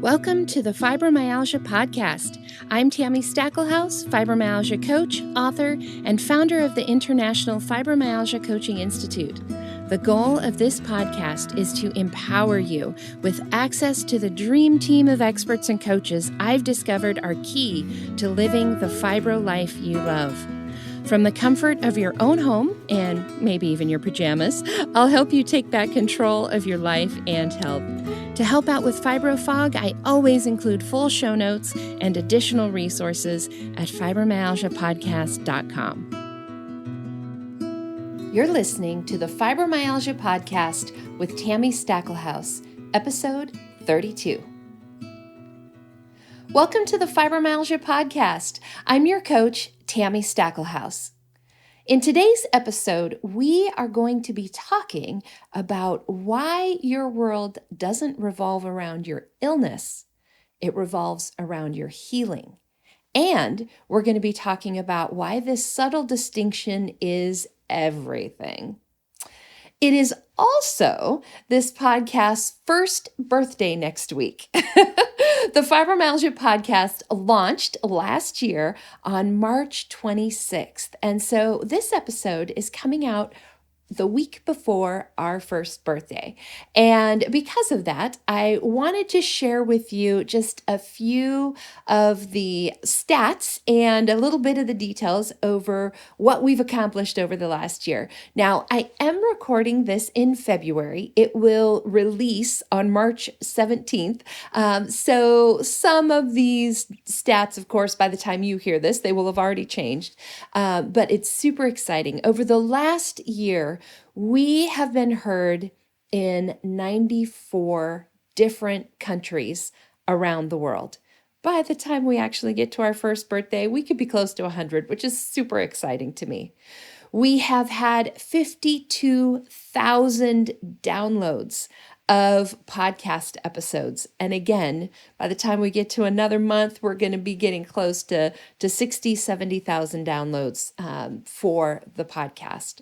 Welcome to the Fibromyalgia Podcast. I'm Tami, fibromyalgia coach, author, and founder of the International Fibromyalgia Coaching Institute. The goal of this podcast is to empower you with access to the dream team of experts and coaches I've discovered are key to living the fibro life you love. From the comfort of your own home, and maybe even your pajamas, I'll help you take back control of your life and health. To help out with Fibro Fog, I always include full show notes and additional resources at fibromyalgiapodcast.com. You're listening to the Fibromyalgia Podcast with Tami, episode 32. Welcome to the Fibromyalgia Podcast. I'm your coach, Tami. In today's episode, we are going to be talking about why your world doesn't revolve around your illness. It revolves around your healing. And we're going to be talking about why this subtle distinction is everything. It is also this podcast's first birthday next week. The Fibromyalgia Podcast launched last year on March 26th. And so this episode is coming out the week before our first birthday. And because of that, I wanted to share with you just a few of the stats and a little bit of the details over what we've accomplished over the last year. Now, I am recording this in February. It will release on March 17th. So some of these stats, of course, by the time you hear this, they will have already changed. But it's super exciting. Over the last year, we have been heard in 94 different countries around the world. By the time we actually get to our first birthday, we could be close to 100, which is super exciting to me. We have had 52,000 downloads of podcast episodes. And again, by the time we get to another month, we're going to be getting close to 60, 70,000 downloads for the podcast.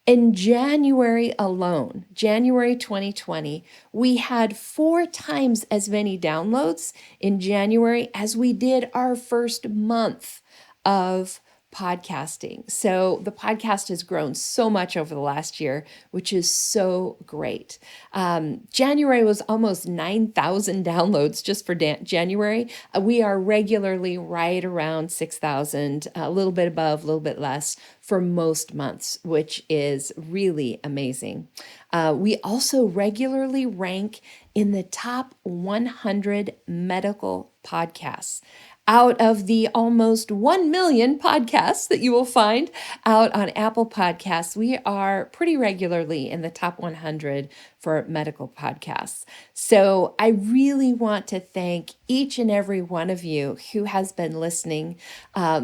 In January alone, January 2020, we had 4 times as many downloads in January as we did our first month of podcasting. So the podcast has grown so much over the last year, which is so great. January was almost 9,000 downloads just for January. We are regularly right around 6,000, a little bit above, a little bit less for most months, which is really amazing. We also regularly rank in the top 100 medical podcasts. Out of the almost 1 million podcasts that you will find out on Apple Podcasts, we are pretty regularly in the top 100 for medical podcasts. So I really want to thank each and every one of you who has been listening,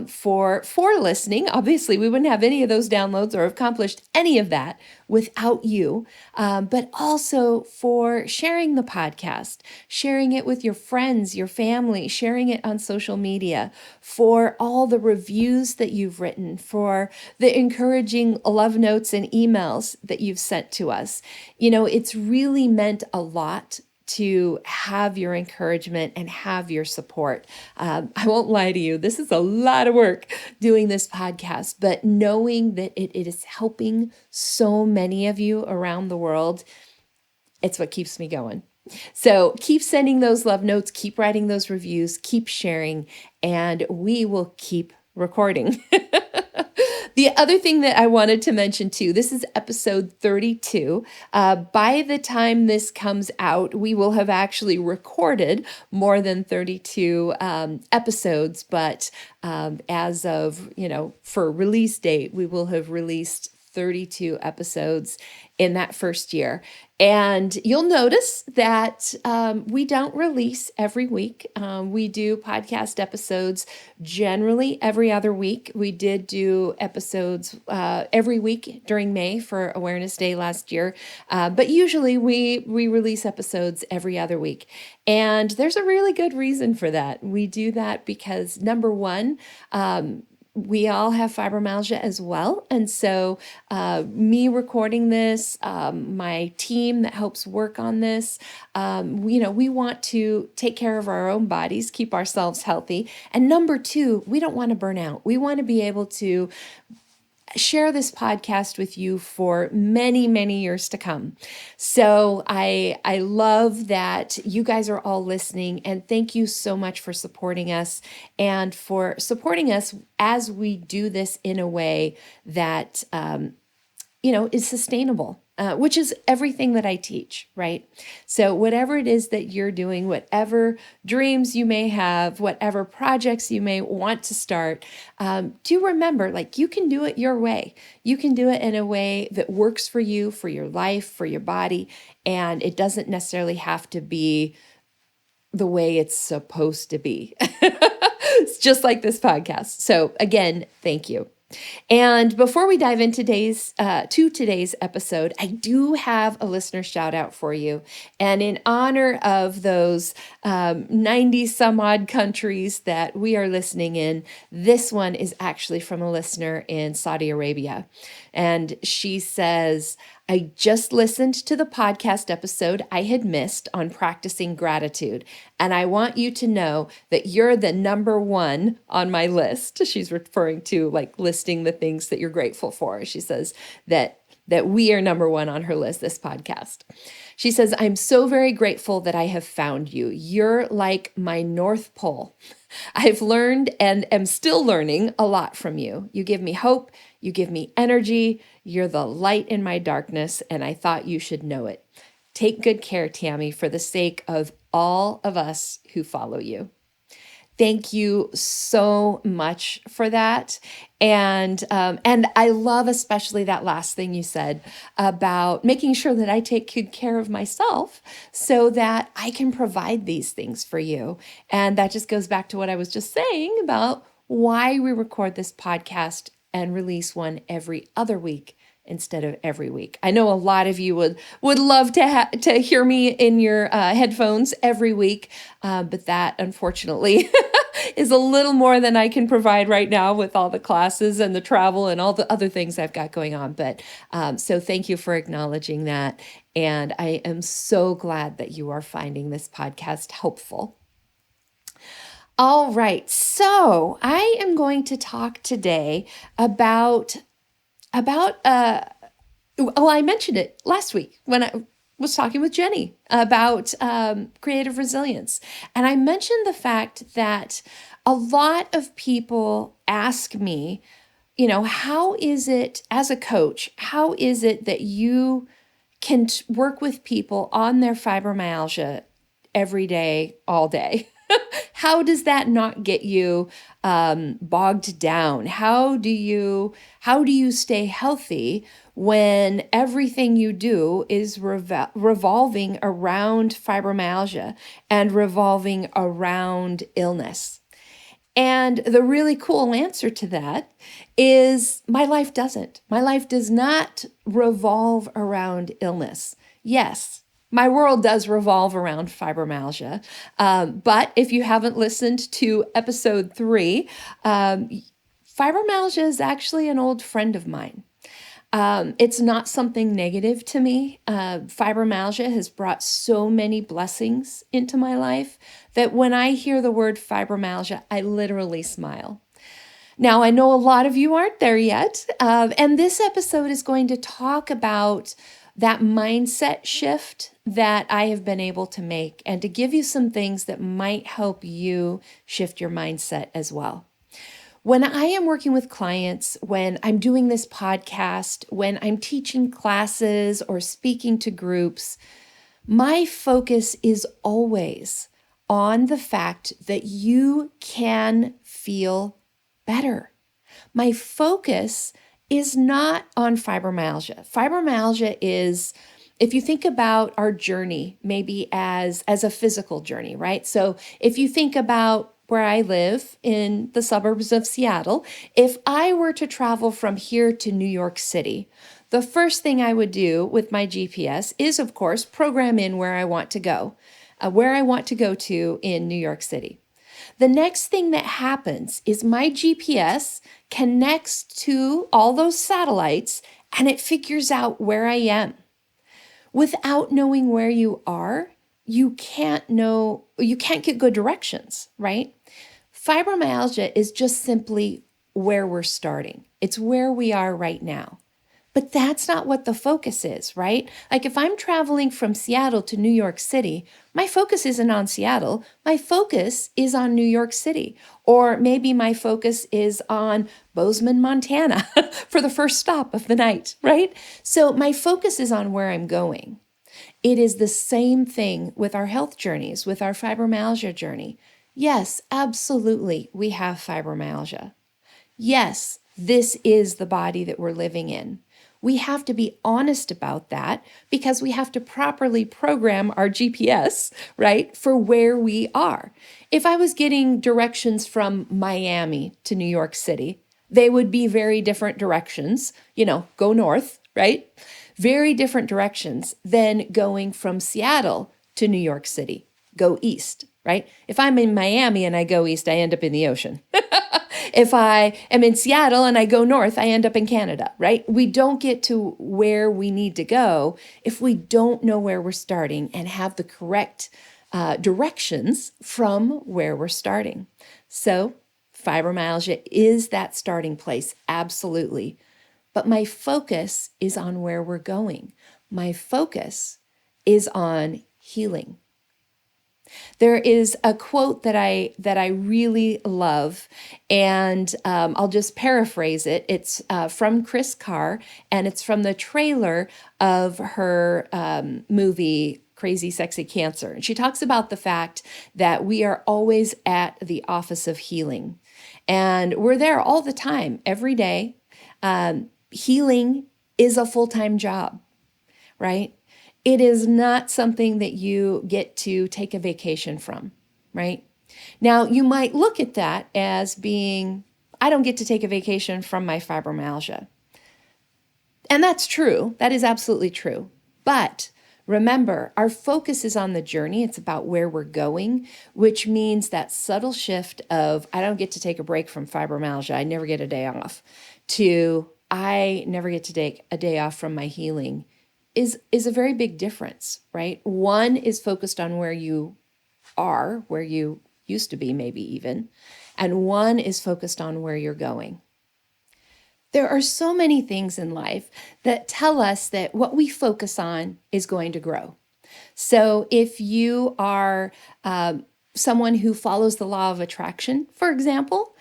for listening. Obviously, we wouldn't have any of those downloads or accomplished any of that without you, but also for sharing the podcast, sharing it with your friends, your family, sharing it on social media, for all the reviews that you've written, for the encouraging love notes and emails that you've sent to us. You know, it's really meant a lot to have your encouragement and have your support. I won't lie to you, this is a lot of work doing this podcast, but knowing that it is helping so many of you around the world, it's what keeps me going. So keep sending those love notes, keep writing those reviews, keep sharing, and we will keep recording. The other thing that I wanted to mention too, this is episode 32. By the time this comes out, we will have actually recorded more than 32 episodes, but as of, for release date, we will have released 32 episodes in that first year. And you'll notice that we don't release every week. We do podcast episodes generally every other week. We did do episodes every week during May for Awareness Day last year. But usually we release episodes every other week. And there's a really good reason for that. We do that because, number one, we all have fibromyalgia as well. And so, me recording this, my team that helps work on this, we want to take care of our own bodies, keep ourselves healthy. And number two, we don't want to burn out. We want to be able to share this podcast with you for many, many years to come. So I love that you guys are all listening, and thank you so much for supporting us and for supporting us as we do this in a way that is sustainable, which is everything that I teach, right? So whatever it is that you're doing, whatever dreams you may have, whatever projects you may want to start, do remember, like, you can do it your way. You can do it in a way that works for you, for your life, for your body, and it doesn't necessarily have to be the way it's supposed to be. It's just like this podcast. So again, thank you. And before we dive into today's episode, I do have a listener shout out for you. And in honor of those 90 some odd countries that we are listening in, this one is actually from a listener in Saudi Arabia. And she says, I just listened to the podcast episode I had missed on practicing gratitude, and I want you to know that you're the number one on my list. She's referring to, like, listing the things that you're grateful for. She says that we are number one on her list, this podcast. She says, I'm so very grateful that I have found you. You're like my North Pole. I've learned and am still learning a lot from you. You give me hope. You give me energy. You're the light in my darkness, and I thought you should know it. Take good care, Tami, for the sake of all of us who follow you. Thank you so much for that. And I love especially that last thing you said about making sure that I take good care of myself so that I can provide these things for you. And that just goes back to what I was just saying about why we record this podcast and release one every other week instead of every week. I know a lot of you would love to hear me in your headphones every week, but that unfortunately is a little more than I can provide right now with all the classes and the travel and all the other things I've got going on. But so thank you for acknowledging that. And I am so glad that you are finding this podcast helpful. All right, so I am going to talk today about I mentioned it last week when I was talking with Jenny about creative resilience. And I mentioned the fact that a lot of people ask me, how is it, as a coach, how is it that you can work with people on their fibromyalgia every day, all day? How does that not get you bogged down? How do you stay healthy when everything you do is revolving around fibromyalgia and revolving around illness? And the really cool answer to that is my life doesn't. My life does not revolve around illness. Yes, my world does revolve around fibromyalgia. But if you haven't listened to episode 3, fibromyalgia is actually an old friend of mine. It's not something negative to me. Fibromyalgia has brought so many blessings into my life that when I hear the word fibromyalgia, I literally smile. Now, I know a lot of you aren't there yet, and this episode is going to talk about that mindset shift that I have been able to make and to give you some things that might help you shift your mindset as well. When I am working with clients, when I'm doing this podcast, when I'm teaching classes or speaking to groups, my focus is always on the fact that you can feel better. My focus is not on fibromyalgia. Fibromyalgia is, if you think about our journey, maybe as a physical journey, right? So if you think about where I live in the suburbs of Seattle, if I were to travel from here to New York City, the first thing I would do with my GPS is, of course, program in where I want to go to in New York City. The next thing that happens is my GPS connects to all those satellites and it figures out where I am. Without knowing where you are, you can't get good directions, right? Fibromyalgia is just simply where we're starting. It's where we are right now. But that's not what the focus is, right? Like if I'm traveling from Seattle to New York City, my focus isn't on Seattle. My focus is on New York City. Or maybe my focus is on Bozeman, Montana for the first stop of the night, right? So my focus is on where I'm going. It is the same thing with our health journeys, with our fibromyalgia journey. Yes, absolutely, we have fibromyalgia. Yes, this is the body that we're living in. We have to be honest about that because we have to properly program our GPS, right, for where we are. If I was getting directions from Miami to New York City, they would be very different directions, go north, right? Very different directions than going from Seattle to New York City, go east, right? If I'm in Miami and I go east, I end up in the ocean. If I am in Seattle and I go north, I end up in Canada, right? We don't get to where we need to go if we don't know where we're starting and have the correct directions from where we're starting. So fibromyalgia is that starting place, absolutely. But my focus is on where we're going. My focus is on healing. There is a quote that I really love, and I'll just paraphrase it. It's from Chris Carr, and it's from the trailer of her movie Crazy Sexy Cancer. And she talks about the fact that we are always at the office of healing, and we're there all the time, every day. Healing is a full-time job, right? It is not something that you get to take a vacation from, right? Now, you might look at that as being, I don't get to take a vacation from my fibromyalgia. And that's true. That is absolutely true. But remember, our focus is on the journey. It's about where we're going, which means that subtle shift of, I don't get to take a break from fibromyalgia. I never get a day off, to I never get to take a day off from my healing is a very big difference, right? One is focused on where you are, where you used to be, maybe even, and one is focused on where you're going. There are so many things in life that tell us that what we focus on is going to grow. So if you are someone who follows the law of attraction, for example,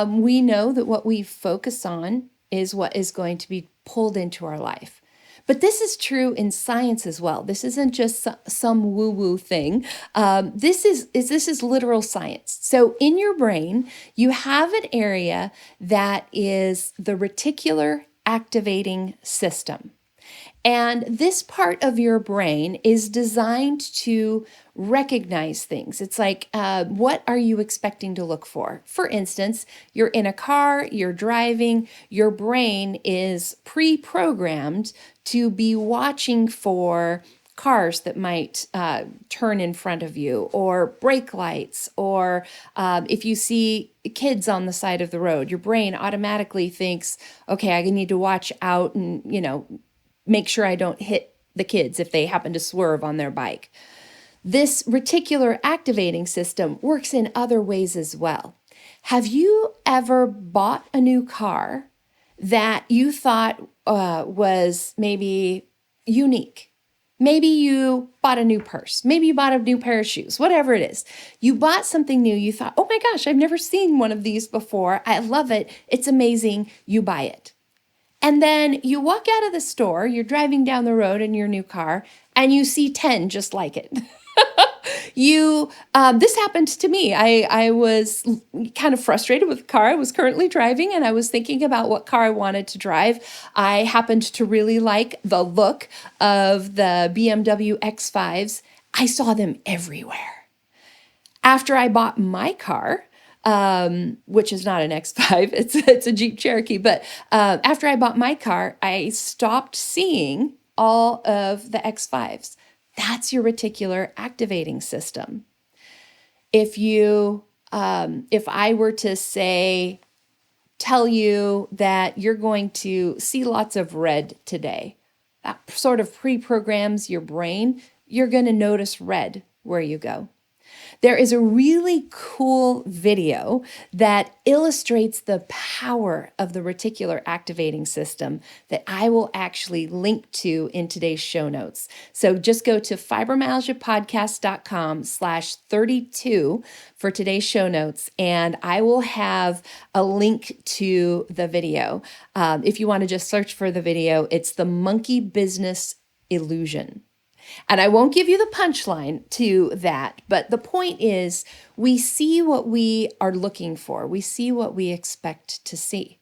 we know that what we focus on is what is going to be pulled into our life. But this is true in science as well. This isn't just some woo-woo thing. This is literal science. So in your brain, you have an area that is the reticular activating system. And this part of your brain is designed to recognize things. It's like, what are you expecting to look for? For instance, you're in a car, you're driving, your brain is pre-programmed to be watching for cars that might turn in front of you, or brake lights, or if you see kids on the side of the road, your brain automatically thinks, okay, I need to watch out and, make sure I don't hit the kids if they happen to swerve on their bike. This reticular activating system works in other ways as well. Have you ever bought a new car that you thought was maybe unique? Maybe you bought a new purse. Maybe you bought a new pair of shoes, whatever it is. You bought something new. You thought, oh my gosh, I've never seen one of these before. I love it. It's amazing. You buy it. And then you walk out of the store, you're driving down the road in your new car, and you see 10 just like it. This happened to me. I was kind of frustrated with the car I was currently driving, and I was thinking about what car I wanted to drive. I happened to really like the look of the BMW X5s. I saw them everywhere. After I bought my car, which is not an X5, it's a Jeep Cherokee. But after I bought my car, I stopped seeing all of the X5s. That's your reticular activating system. If you if I were to say, tell you that you're going to see lots of red today, that sort of pre-programs your brain. You're going to notice red where you go. There is a really cool video that illustrates the power of the reticular activating system that I will actually link to in today's show notes. So just go to fibromyalgiapodcast.com/32 for today's show notes, and I will have a link to the video. If you want to just search for the video, it's the monkey business illusion. And I won't give you the punchline to that, but the point is we see what we are looking for. We see what we expect to see.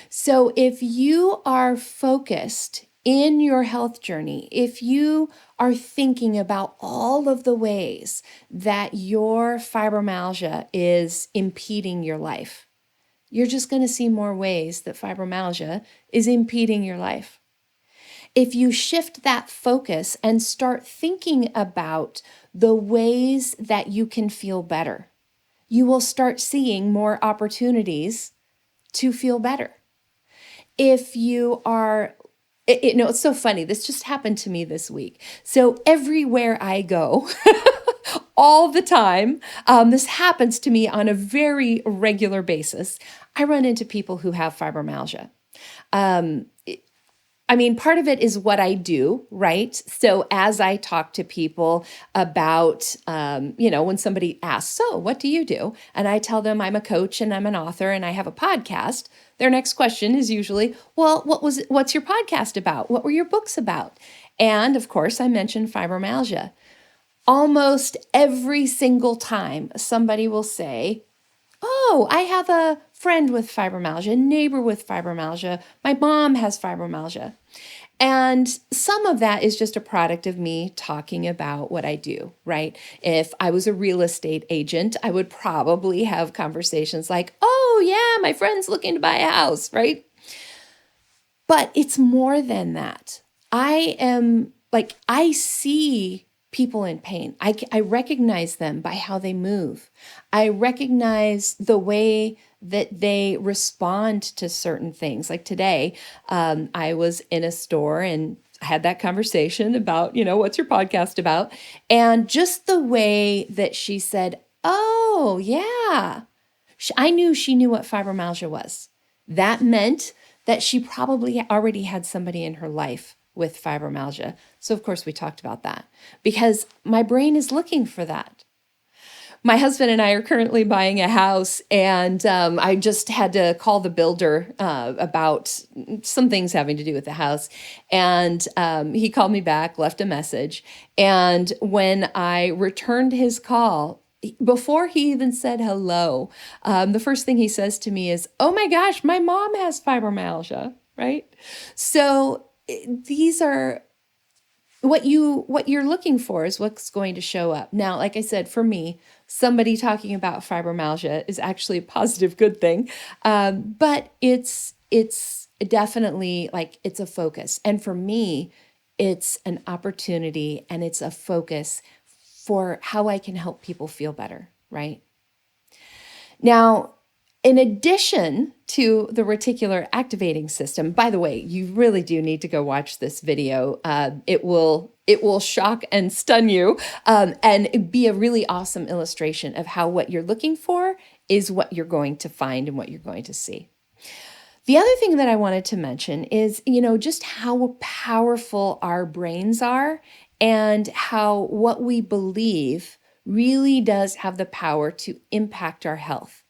So if you are focused in your health journey, if you are thinking about all of the ways that your fibromyalgia is impeding your life, you're just going to see more ways that fibromyalgia is impeding your life. If you shift that focus and start thinking about the ways that you can feel better, you will start seeing more opportunities to feel better. If you are, it's so funny. This just happened to me this week. So everywhere I go, all the time, this happens to me on a very regular basis. I run into people who have fibromyalgia. Part of it is what I do, right? So as I talk to people about, when somebody asks, so what do you do? And I tell them I'm a coach and I'm an author and I have a podcast. Their next question is usually, well, what's your podcast about? What were your books about? And of course, I mentioned fibromyalgia. Almost every single time somebody will say, oh, I have a friend with fibromyalgia, a neighbor with fibromyalgia. My mom has fibromyalgia. And some of that is just a product of me talking about what I do, right? If I was a real estate agent, I would probably have conversations like, oh yeah, my friend's looking to buy a house, right? But it's more than that. I see people in pain. I recognize them by how they move. I recognize the way that they respond to certain things. Like today, I was in a store and had that conversation about, what's your podcast about? And just the way that she said, oh, yeah, I knew she knew what fibromyalgia was. That meant that she probably already had somebody in her life with fibromyalgia. So of course we talked about that because my brain is looking for that. My husband and I are currently buying a house, and I just had to call the builder about some things having to do with the house. And he called me back, left a message. And when I returned his call, before he even said hello, the first thing he says to me is, oh my gosh, my mom has fibromyalgia, right? So these are what you're looking for is what's going to show up. Now, like I said, for me, somebody talking about fibromyalgia is actually a positive, good thing. But it's definitely it's a focus. And for me, it's an opportunity and it's a focus for how I can help people feel better, right? Now, in addition to the reticular activating system, by the way, you really do need to go watch this video. It will shock and stun you, and be a really awesome illustration of how what you're looking for is what you're going to find and what you're going to see. The other thing that I wanted to mention is, just how powerful our brains are and how what we believe really does have the power to impact our health.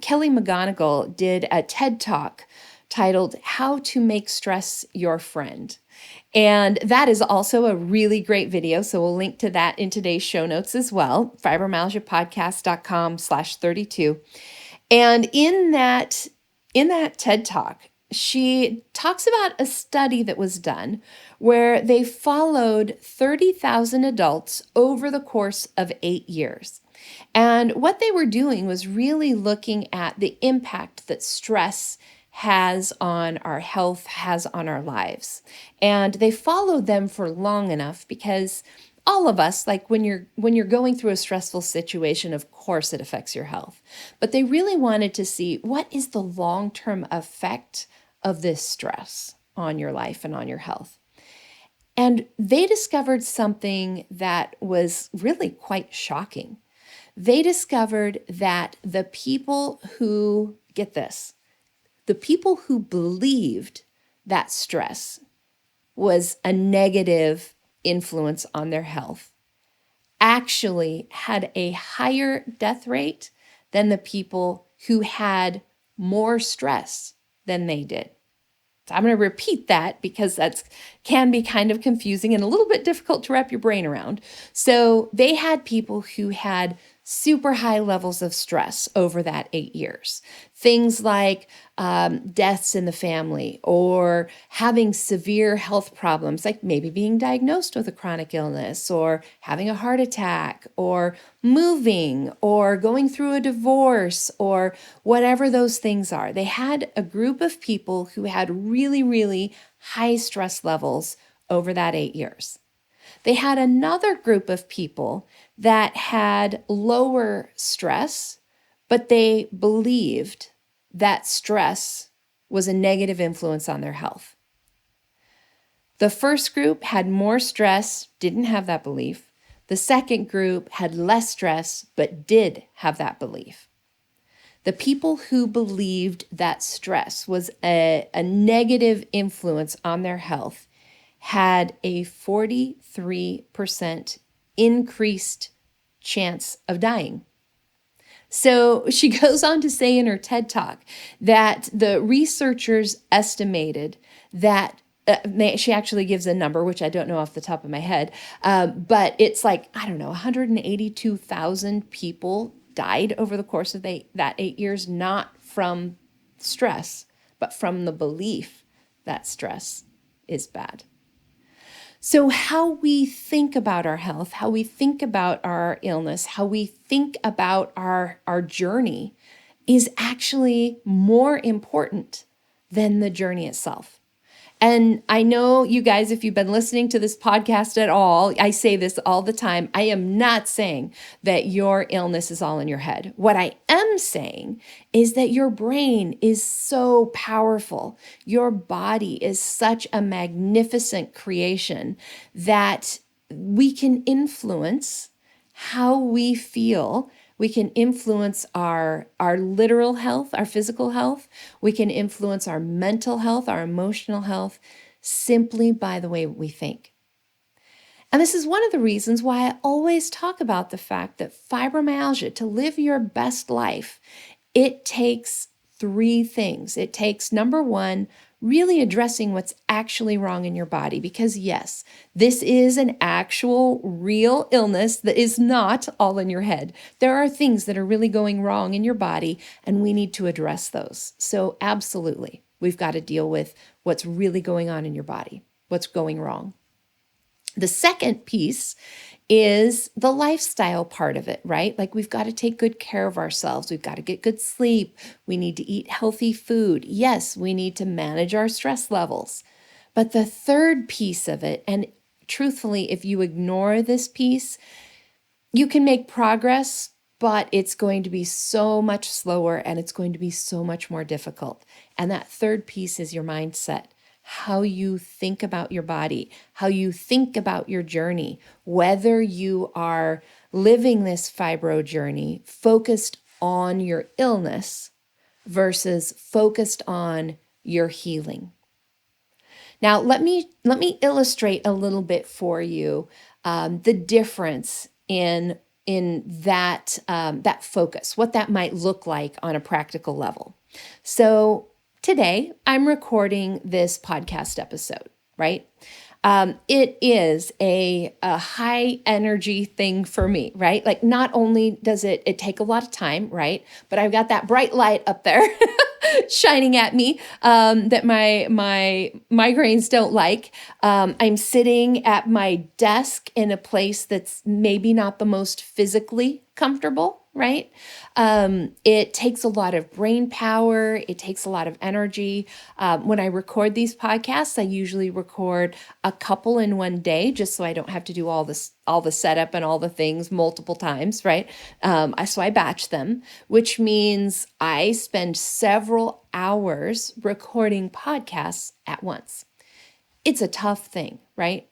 Kelly McGonigal did a TED Talk titled How to Make Stress Your Friend. And that is also a really great video. So we'll link to that in today's show notes as well, fibromyalgiapodcast.com/32. And in that TED Talk, she talks about a study that was done where they followed 30,000 adults over the course of 8 years. And what they were doing was really looking at the impact that stress has on our health, has on our lives. And they followed them for long enough because all of us, like when you're going through a stressful situation, of course it affects your health. But they really wanted to see what is the long-term effect of this stress on your life and on your health. And they discovered something that was really quite shocking. They discovered that the people who, get this, the people who believed that stress was a negative influence on their health actually had a higher death rate than the people who had more stress than they did. So I'm going to repeat that because that can be kind of confusing and a little bit difficult to wrap your brain around. So they had people who had super high levels of stress over that 8 years. Things like deaths in the family or having severe health problems, like maybe being diagnosed with a chronic illness or having a heart attack or moving or going through a divorce or whatever those things are. They had a group of people who had really, really high stress levels over that 8 years. They had another group of people that had lower stress, but they believed that stress was a negative influence on their health. The first group had more stress, didn't have that belief. The second group had less stress, but did have that belief. The people who believed that stress was a negative influence on their health had a 43% increased chance of dying. So she goes on to say in her TED Talk that the researchers estimated that she actually gives a number, which I don't know off the top of my head, but it's like, I don't know, 182,000 people died over the course of that 8 years, not from stress, but from the belief that stress is bad. So how we think about our health, how we think about our illness, how we think about our journey is actually more important than the journey itself. And I know you guys, if you've been listening to this podcast at all, I say this all the time. I am not saying that your illness is all in your head. What I am saying is that your brain is so powerful. Your body is such a magnificent creation that we can influence how we feel. We can influence our literal health, our physical health. We can influence our mental health, our emotional health, simply by the way we think. And this is one of the reasons why I always talk about the fact that fibromyalgia, to live your best life, it takes 3 things. It takes, number 1, really addressing what's actually wrong in your body. Because yes, this is an actual real illness that is not all in your head. There are things that are really going wrong in your body, and we need to address those. So absolutely, we've got to deal with what's really going on in your body, what's going wrong. The second piece is the lifestyle part of it, right? Like we've got to take good care of ourselves. We've got to get good sleep. We need to eat healthy food. Yes, we need to manage our stress levels. But the third piece of it, and truthfully, if you ignore this piece, you can make progress, but it's going to be so much slower and it's going to be so much more difficult. And that third piece is your mindset. How you think about your body, how you think about your journey, whether you are living this fibro journey focused on your illness versus focused on your healing. Now, let me illustrate a little bit for you the difference in that focus, what that might look like on a practical level. So today, I'm recording this podcast episode, right? It is a high energy thing for me, right? Like not only does it take a lot of time, right? But I've got that bright light up there shining at me that my migraines don't like. I'm sitting at my desk in a place that's maybe not the most physically comfortable, right? It takes a lot of brain power. It takes a lot of energy. When I record these podcasts, I usually record a couple in one day, just so I don't have to do all the setup and all the things multiple times, right? So I batch them, which means I spend several hours recording podcasts at once. It's a tough thing, right?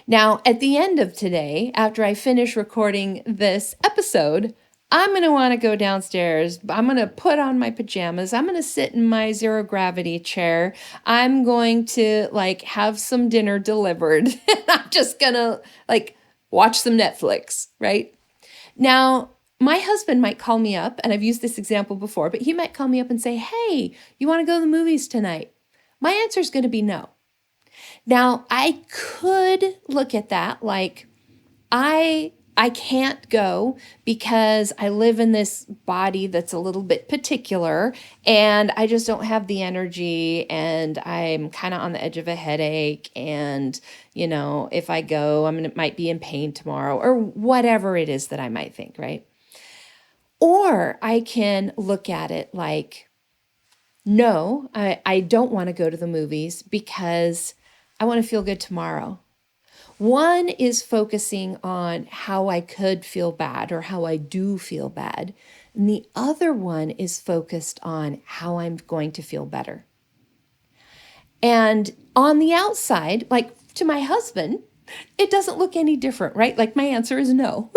Now, at the end of today, after I finish recording this episode, I'm going to want to go downstairs. I'm going to put on my pajamas. I'm going to sit in my zero gravity chair. I'm going to have some dinner delivered. And I'm just going to watch some Netflix, right? Now, my husband might call me up, and I've used this example before, but he might call me up and say, "Hey, you want to go to the movies tonight?" My answer is going to be no. Now, I could look at that like I can't go because I live in this body that's a little bit particular and I just don't have the energy and I'm kind of on the edge of a headache and, if I go, might be in pain tomorrow or whatever it is that I might think, right? Or I can look at it like, no, I don't want to go to the movies because I want to feel good tomorrow. One is focusing on how I could feel bad or how I do feel bad. And the other one is focused on how I'm going to feel better. And on the outside, to my husband, it doesn't look any different, right? My answer is no.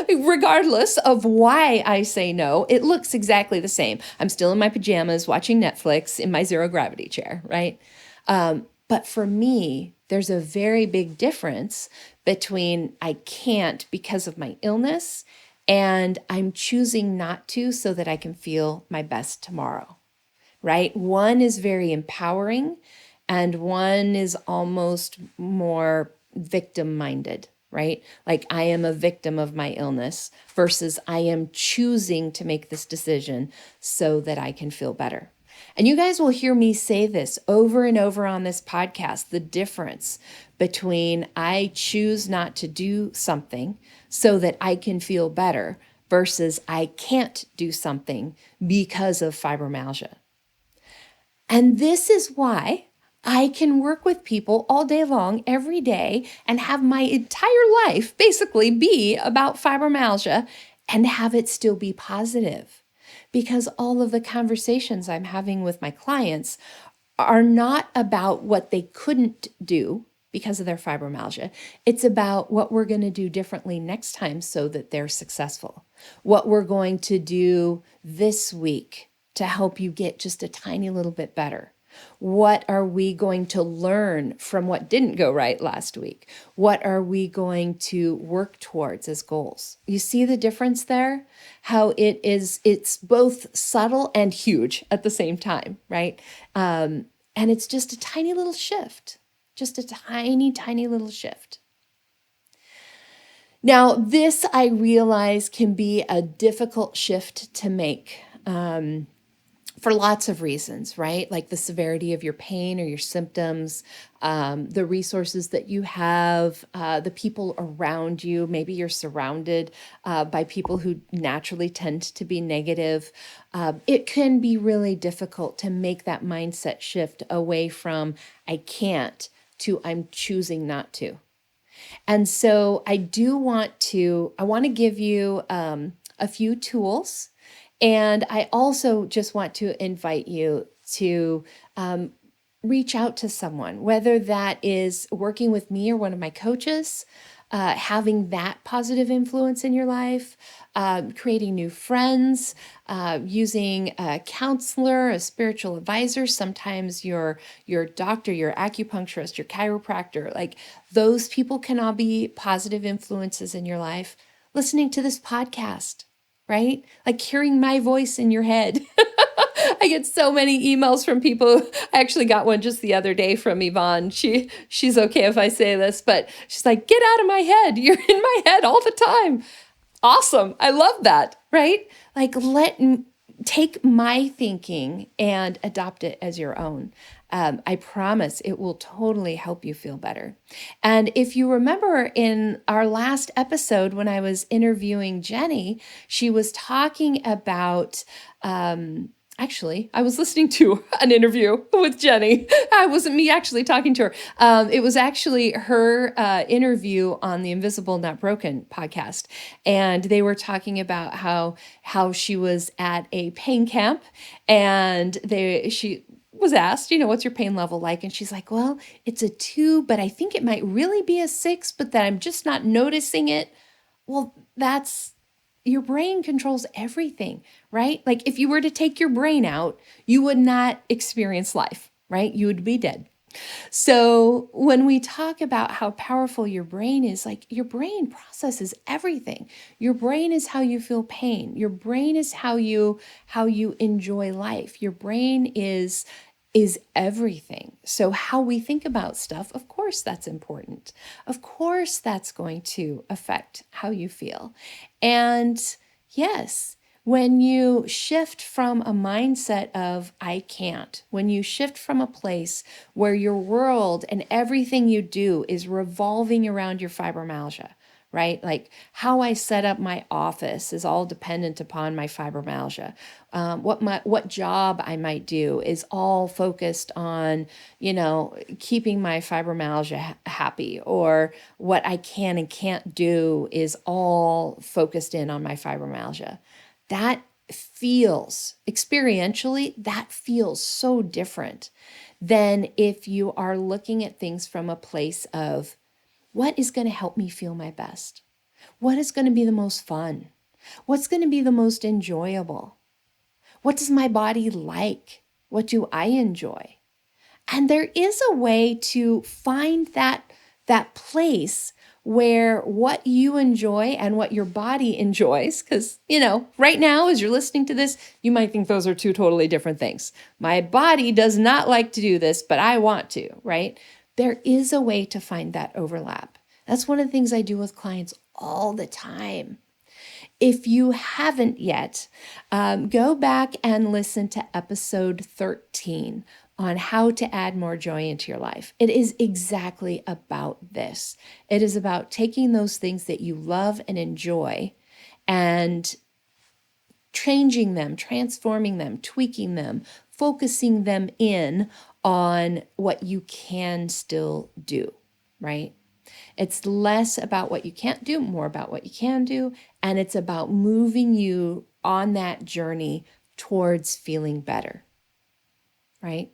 Regardless of why I say no, it looks exactly the same. I'm still in my pajamas watching Netflix in my zero gravity chair, right? But for me, there's a very big difference between I can't because of my illness and I'm choosing not to so that I can feel my best tomorrow, right? One is very empowering and one is almost more victim-minded, right? I am a victim of my illness versus I am choosing to make this decision so that I can feel better. And you guys will hear me say this over and over on this podcast, the difference between I choose not to do something so that I can feel better versus I can't do something because of fibromyalgia. And this is why I can work with people all day long, every day, and have my entire life basically be about fibromyalgia and have it still be positive. Because all of the conversations I'm having with my clients are not about what they couldn't do because of their fibromyalgia. It's about what we're going to do differently next time so that they're successful. What we're going to do this week to help you get just a tiny little bit better. What are we going to learn from what didn't go right last week? What are we going to work towards as goals? You see the difference there? How it's both subtle and huge at the same time, right? And it's just a tiny little shift, just a tiny, tiny little shift. Now, this I realize can be a difficult shift to make. For lots of reasons, right? Like the severity of your pain or your symptoms, the resources that you have, the people around you. Maybe you're surrounded by people who naturally tend to be negative. It can be really difficult to make that mindset shift away from I can't to I'm choosing not to. And so I want to give you a few tools. And I also just want to invite you to reach out to someone, whether that is working with me or one of my coaches, having that positive influence in your life, creating new friends, using a counselor, a spiritual advisor, sometimes your doctor, your acupuncturist, your chiropractor, those people can all be positive influences in your life. Listening to this podcast, right? Hearing my voice in your head. I get so many emails from people. I actually got one just the other day from Yvonne. She's okay if I say this, but she's like, "Get out of my head. You're in my head all the time." Awesome. I love that, right? Take my thinking and adopt it as your own. I promise it will totally help you feel better. And if you remember in our last episode when I was interviewing Jenny, she was talking about, actually, I was listening to an interview with Jenny. It wasn't me actually talking to her. It was actually her interview on the Invisible Not Broken podcast, and they were talking about how she was at a pain camp, and she was asked, what's your pain level like? And she's like, well, it's a 2, but I think it might really be a 6, but that I'm just not noticing it. Well, that's your brain controls everything, right? Like if you were to take your brain out, you would not experience life, right? You would be dead. So when we talk about how powerful your brain is, like your brain processes everything. Your brain is how you feel pain. Your brain is how you enjoy life. Your brain is everything. So how we think about stuff, of course that's important. Of course that's going to affect how you feel. And yes, when you shift from a mindset of I can't, when you shift from a place where your world and everything you do is revolving around your fibromyalgia, right? Like how I set up my office is all dependent upon my fibromyalgia. What job I might do is all focused on, keeping my fibromyalgia happy, or what I can and can't do is all focused in on my fibromyalgia. That feels experientially, that feels so different than if you are looking at things from a place of what is going to help me feel my best? What is going to be the most fun? What's going to be the most enjoyable? What does my body like? What do I enjoy? And there is a way to find that place where what you enjoy and what your body enjoys, because, right now, as you're listening to this, you might think those are two totally different things. My body does not like to do this, but I want to, right? There is a way to find that overlap. That's one of the things I do with clients all the time. If you haven't yet, go back and listen to episode 13 on how to add more joy into your life. It is exactly about this. It is about taking those things that you love and enjoy and changing them, transforming them, tweaking them, focusing them in on what you can still do, right? It's less about what you can't do, more about what you can do. And it's about moving you on that journey towards feeling better, right?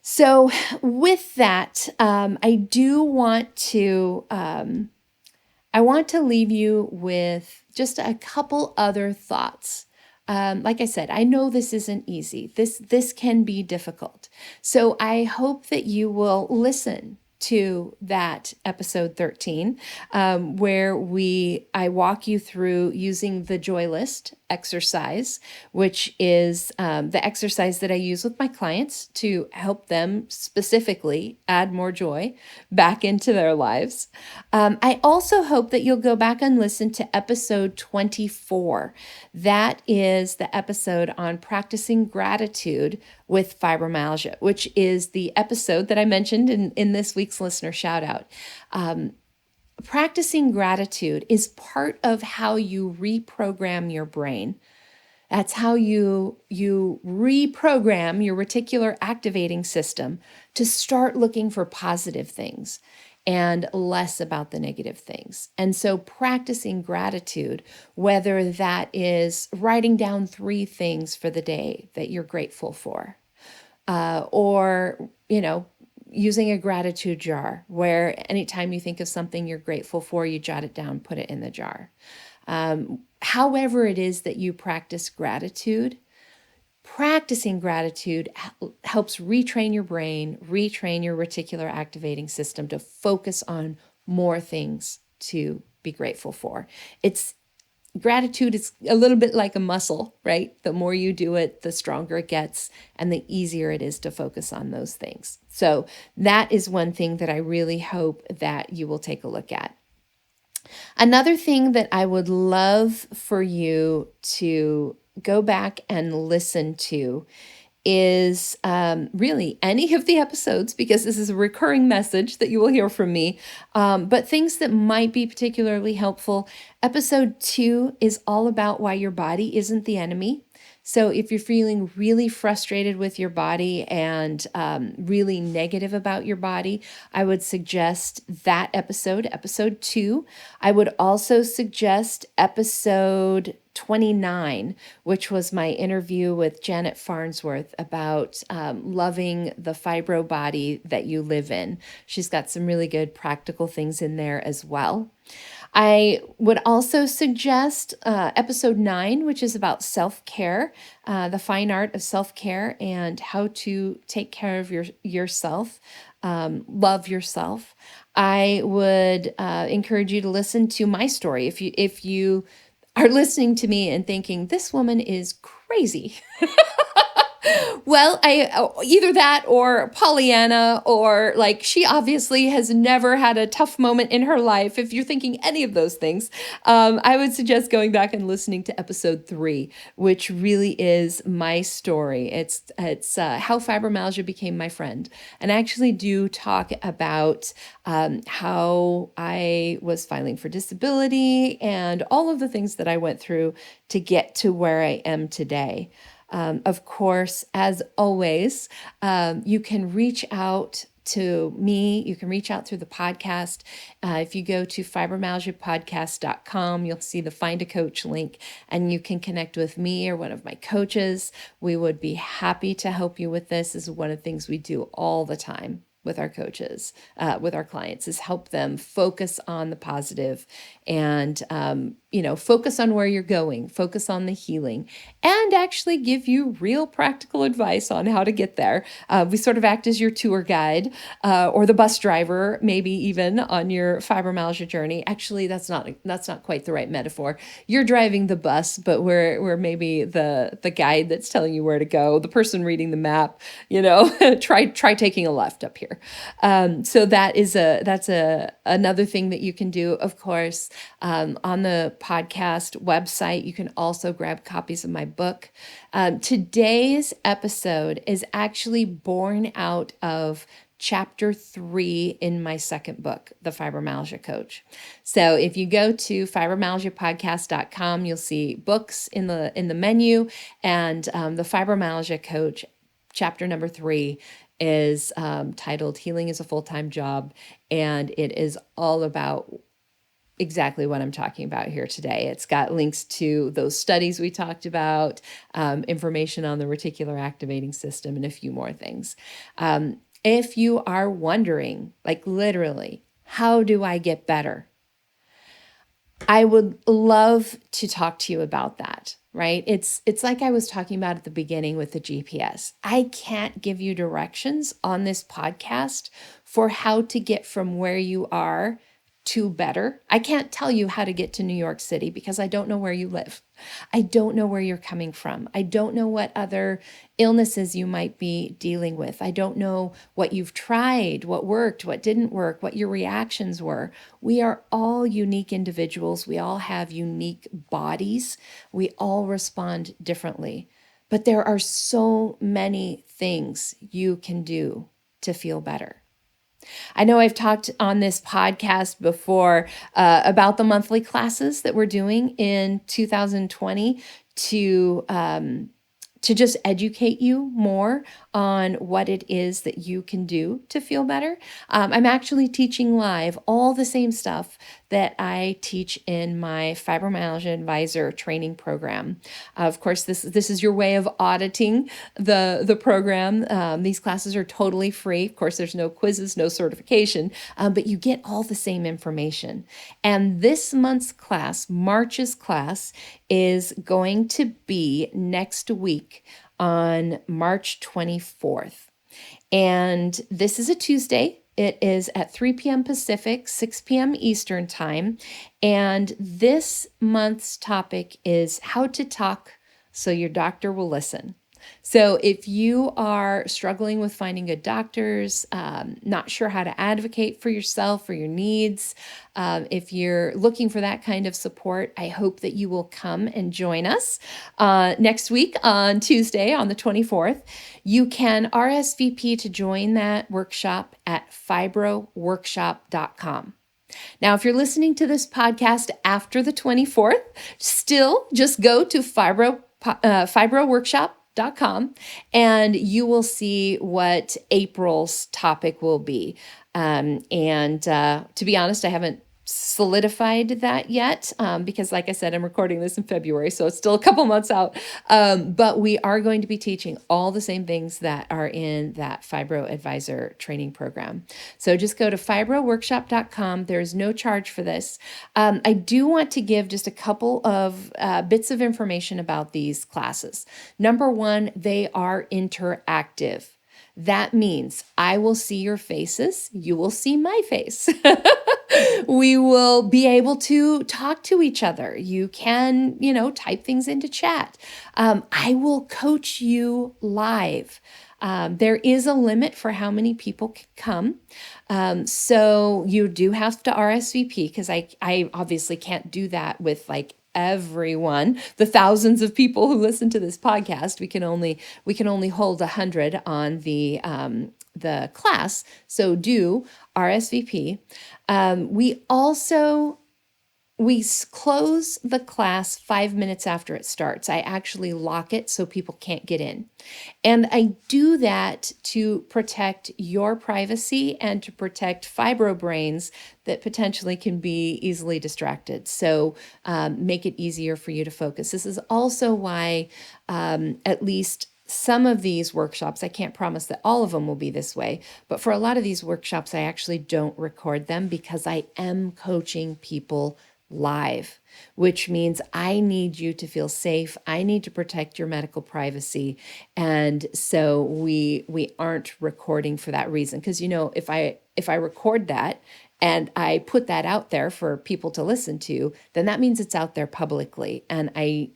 So with that, I do want to, I want to leave you with just a couple other thoughts. Like I said, I know this isn't easy. This can be difficult. So I hope that you will listen to that episode 13, where I walk you through using the joy list exercise, which is the exercise that I use with my clients to help them specifically add more joy back into their lives. I also hope that you'll go back and listen to episode 24. That is the episode on practicing gratitude with fibromyalgia, which is the episode that I mentioned in this week's listener shout out. Practicing gratitude is part of how you reprogram your brain. That's how you reprogram your reticular activating system to start looking for positive things and less about the negative things. And so practicing gratitude, whether that is writing down 3 things for the day that you're grateful for, or, using a gratitude jar where anytime you think of something you're grateful for, you jot it down, put it in the jar. However it is that you practice gratitude, practicing gratitude helps retrain your brain, retrain your reticular activating system to focus on more things to be grateful for. Gratitude is a little bit like a muscle, right? The more you do it, the stronger it gets and the easier it is to focus on those things. So that is one thing that I really hope that you will take a look at. Another thing that I would love for you to go back and listen to is really any of the episodes, because this is a recurring message that you will hear from me, but things that might be particularly helpful. Episode 2 is all about why your body isn't the enemy. So if you're feeling really frustrated with your body and really negative about your body, I would suggest that episode, episode 2. I would also suggest episode 29, which was my interview with Janet Farnsworth about loving the fibro body that you live in. She's got some really good practical things in there as well. I would also suggest episode 9, which is about self-care, the fine art of self-care and how to take care of yourself, love yourself. I would encourage you to listen to my story. If you are listening to me and thinking, this woman is crazy. Well, either that or Pollyanna, or like she obviously has never had a tough moment in her life. If you're thinking any of those things, I would suggest going back and listening to episode 3, which really is my story. It's how fibromyalgia became my friend, and I actually do talk about how I was filing for disability and all of the things that I went through to get to where I am today. Of course, as always, you can reach out to me. You can reach out through the podcast. If you go to fibromyalgiapodcast.com, you'll see the Find a Coach link, and you can connect with me or one of my coaches. We would be happy to help you with this. This is one of the things we do all the time with our coaches, with our clients, is help them focus on the positive and, focus on where you're going, focus on the healing, and actually give you real practical advice on how to get there. We sort of act as your tour guide or the bus driver, maybe even on your fibromyalgia journey. Actually, that's not quite the right metaphor. You're driving the bus, but we're maybe the guide that's telling you where to go, the person reading the map. Try taking a left up here. So that's another thing that you can do. Of course, on the podcast website, you can also grab copies of my book. Today's episode is actually born out of chapter 3 in my second book, The Fibromyalgia Coach. So if you go to fibromyalgiapodcast.com, you'll see books in the menu, and the Fibromyalgia Coach, chapter number 3, is titled Healing is a Full-Time Job, and it is all about exactly what I'm talking about here today. It's got links to those studies we talked about, information on the reticular activating system, and a few more things. If you are wondering, like literally, how do I get better? I would love to talk to you about that, right? It's like I was talking about at the beginning with the GPS. I can't give you directions on this podcast for how to get from where you are to better. I can't tell you how to get to New York City because I don't know where you live. I don't know where you're coming from. I don't know what other illnesses you might be dealing with. I don't know what you've tried, what worked, what didn't work, what your reactions were. We are all unique individuals. We all have unique bodies. We all respond differently. But there are so many things you can do to feel better. I know I've talked on this podcast before about the monthly classes that we're doing in 2020 to just educate you more on what it is that you can do to feel better. I'm actually teaching live all the same stuff that I teach in my Fibromyalgia Advisor training program. Of course, this is your way of auditing the program. These classes are totally free. Of course, there's no quizzes, no certification, but you get all the same information. And this month's class, March's class, is going to be next week on March 24th. And this is a Tuesday. It is at 3 p.m. Pacific, 6 p.m. Eastern Time. And this month's topic is how to talk so your doctor will listen. So if you are struggling with finding good doctors, not sure how to advocate for yourself or your needs, if you're looking for that kind of support, I hope that you will come and join us next week on Tuesday on the 24th. You can RSVP to join that workshop at fibroworkshop.com. Now, if you're listening to this podcast after the 24th, still just go to fibroworkshop.com and you will see what April's topic will be. To be honest, I haven't solidified that yet because, like I said, I'm recording this in February, so it's still a couple months out. But we are going to be teaching all the same things that are in that Fibro Advisor training program. So just go to fibroworkshop.com. There's no charge for this. I do want to give just a couple of bits of information about these classes. Number one, they are interactive. That means I will see your faces, you will see my face. We will be able to talk to each other. You can, type things into chat. I will coach you live. There is a limit for how many people can come. So you do have to RSVP because I obviously can't do that with everyone, the thousands of people who listen to this podcast. We can only hold 100 on the class. So do RSVP. We close the class 5 minutes after it starts. I actually lock it so people can't get in. And I do that to protect your privacy and to protect fibro brains that potentially can be easily distracted. So make it easier for you to focus. This is also why at least some of these workshops, I can't promise that all of them will be this way, but for a lot of these workshops, I actually don't record them because I am coaching people live, which means I need you to feel safe. I need to protect your medical privacy. And so we aren't recording for that reason. Because, if I record that and I put that out there for people to listen to, then that means it's out there publicly. And I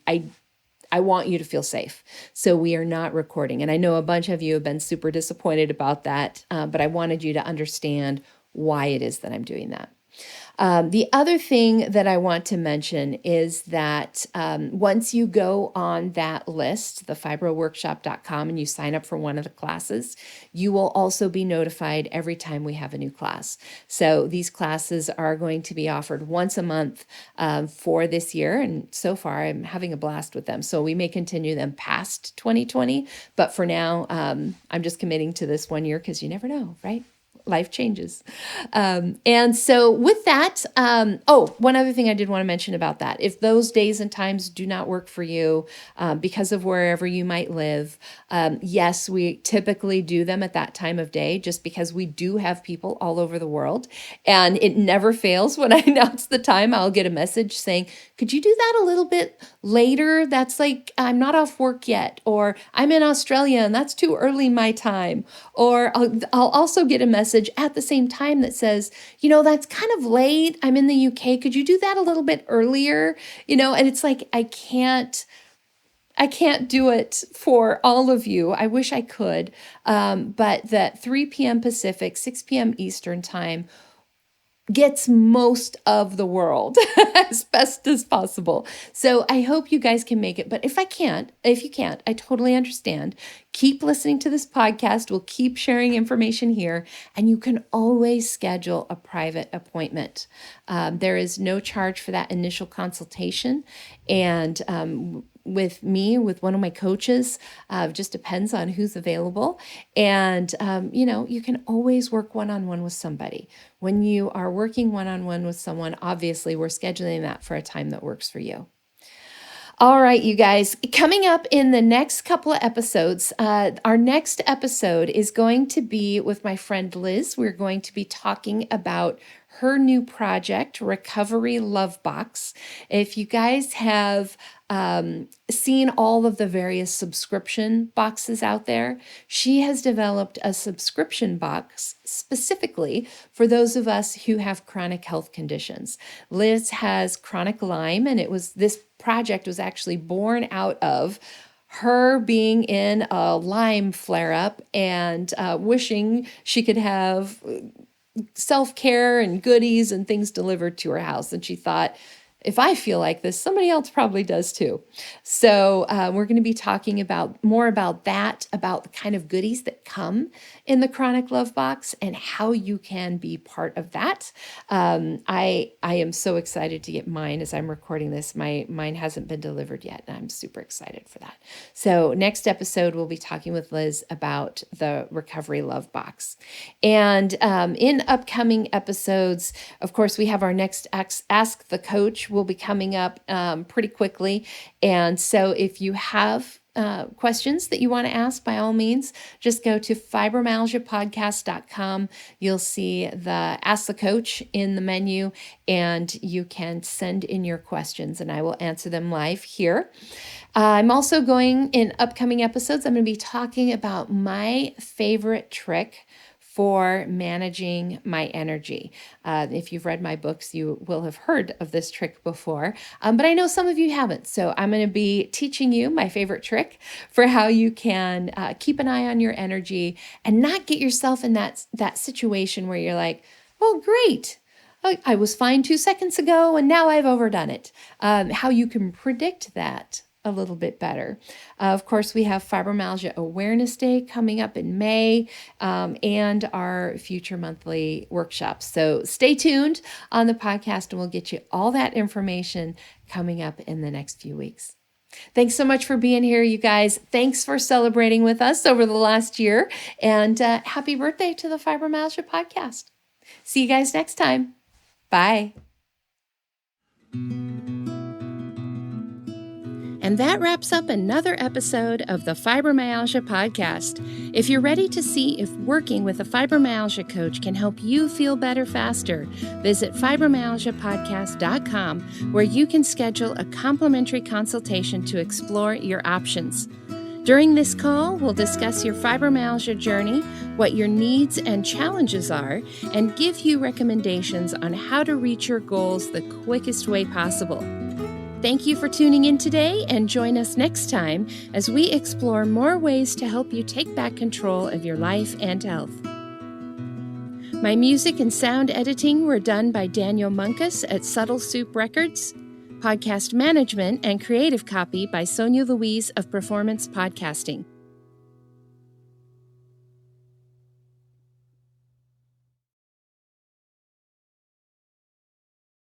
want you to feel safe. So we are not recording. And I know a bunch of you have been super disappointed about that, but I wanted you to understand why it is that I'm doing that. The other thing that I want to mention is that once you go on that list, the fibroworkshop.com, and you sign up for one of the classes, you will also be notified every time we have a new class. So these classes are going to be offered once a month for this year. And so far, I'm having a blast with them. So we may continue them past 2020. But for now, I'm just committing to this 1 year because you never know, right? Life changes. And so with that, one other thing I did want to mention about that, if those days and times do not work for you because of wherever you might live, yes, we typically do them at that time of day just because we do have people all over the world. And it never fails when I announce the time, I'll get a message saying, could you do that a little bit later? That's I'm not off work yet, or I'm in Australia and that's too early my time. Or I'll also get a message at the same time that says, that's kind of late. I'm in the UK. Could you do that a little bit earlier? And it's I can't do it for all of you. I wish I could. But that 3 p.m. Pacific, 6 p.m. Eastern time gets most of the world as best as possible. So I hope you guys can make it. But if you can't, I totally understand. Keep listening to this podcast. We'll keep sharing information here, and you can always schedule a private appointment. There is no charge for that initial consultation. And with one of my coaches, just depends on who's available. And, you can always work one-on-one with somebody. When you are working one-on-one with someone, obviously we're scheduling that for a time that works for you. All right, you guys, coming up in the next couple of episodes, our next episode is going to be with my friend Liz. We're going to be talking about her new project, Recovery Love Box. If you guys have seen all of the various subscription boxes out there, she has developed a subscription box specifically for those of us who have chronic health conditions. Liz has chronic Lyme, and this project was actually born out of her being in a Lyme flare-up and wishing she could have self-care and goodies and things delivered to her house. And she thought, if I feel like this, somebody else probably does too. So we're going to be talking more about that, about the kind of goodies that come in the chronic love box and how you can be part of that. I am so excited to get mine as I'm recording this. Mine hasn't been delivered yet, and I'm super excited for that. So next episode, we'll be talking with Liz about the recovery love box. And in upcoming episodes, of course, we have our next Ask the Coach will be coming up pretty quickly. And so if you have questions that you want to ask, by all means, just go to fibromyalgiapodcast.com. You'll see the Ask the Coach in the menu, and you can send in your questions, and I will answer them live here. I'm also going, in upcoming episodes, I'm going to be talking about my favorite trick for managing my energy. If you've read my books, you will have heard of this trick before, but I know some of you haven't. So I'm going to be teaching you my favorite trick for how you can keep an eye on your energy and not get yourself in that situation where you're like, oh, great. I was fine 2 seconds ago and now I've overdone it. How you can predict that a little bit better. Of course, we have Fibromyalgia Awareness Day coming up in May, and our future monthly workshops. So stay tuned on the podcast and we'll get you all that information coming up in the next few weeks. Thanks so much for being here, you guys. Thanks for celebrating with us over the last year, and happy birthday to the Fibromyalgia podcast. See you guys next time. Bye. And that wraps up another episode of the Fibromyalgia Podcast. If you're ready to see if working with a fibromyalgia coach can help you feel better faster, visit fibromyalgiapodcast.com, where you can schedule a complimentary consultation to explore your options. During this call, we'll discuss your fibromyalgia journey, what your needs and challenges are, and give you recommendations on how to reach your goals the quickest way possible. Thank you for tuning in today, and join us next time as we explore more ways to help you take back control of your life and health. My music and sound editing were done by Daniel Munkus at Subtle Soup Records. Podcast management and creative copy by Sonia Louise of Performance Podcasting.